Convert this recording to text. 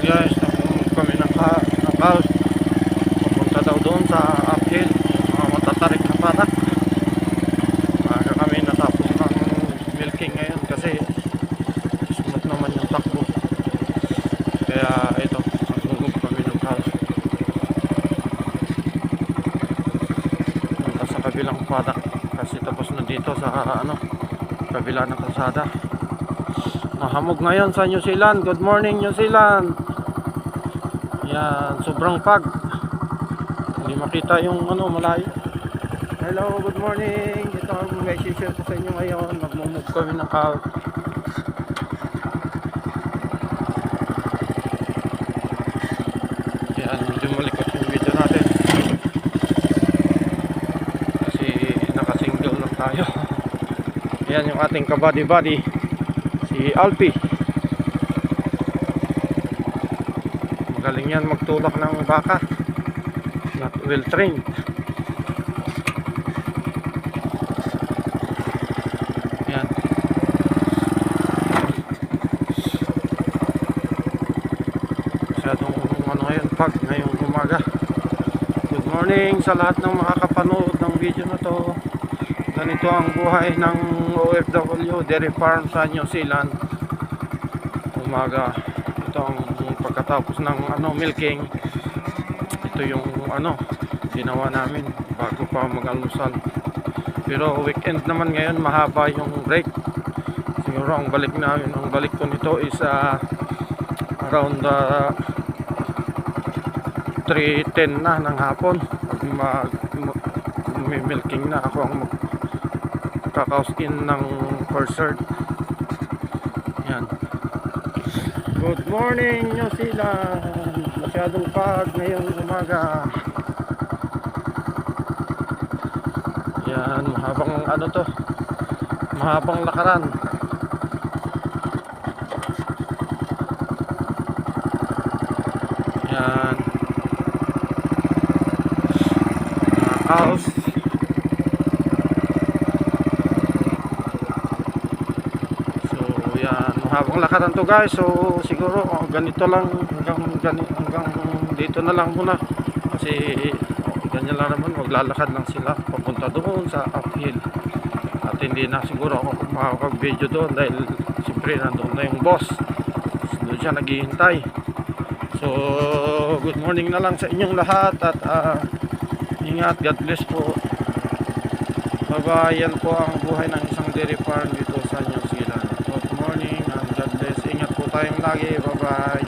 guys, napunod kami ng house. Pupunta daw doon sa uphill, mga matatarik na patak. Maaga kami natapos ng milking ngayon kasi smooth naman yung takbo. Kaya ito, napunod kami ng house. Punta sa kabilang patak kasi tapos na dito sa kabila ng kalsada. Mahamog ngayon sa New Zealand. Good morning New Zealand. Yan, sobrang fog. Hindi makita yung malayo. Hello, good morning. Ito ang may share ko sa inyo ngayon. Magmumove kami ng house. Yan, medyo malikot yung video natin kasi nakasingle lang tayo. Yan yung ating kabady-body, si Alpi. Magaling yan magtulak ng baka. Not well trained. Yan. Masyadong ngayon pag ngayong umaga. Good morning sa lahat ng makakapanood ng video na to. Ganito ang buhay ng OFW dairy farm sa New Zealand. Umaga. Ito ang pagkatapos ng milking. Ito yung ginawa namin bago pa mag-almusal. Pero weekend naman ngayon, mahaba yung break. Siguro ang balik ko nito is around 3:10 na ng hapon. Pag milking na ako ang magkakauskin ng first serve. Yan. Good morning New Zealand. Masyadong fog ngayong umaga. Yan, mahabang lakaran. Yan, mga cows. So yan, mahabang lakaran to guys. So siguro ganito lang hanggang dito na lang muna kasi ganyan lang naman, maglalakad lang sila papunta doon sa uphill at hindi na siguro ako makakapag-video doon dahil siyempre nandun na yung boss, doon siya naghihintay. So good morning na lang sa inyong lahat at ingat, God bless po, bye bye. Yan po ang buhay ng isang dairy farm dito sa New Zealand. Good morning and God bless, ingat po tayong lagi, bye bye.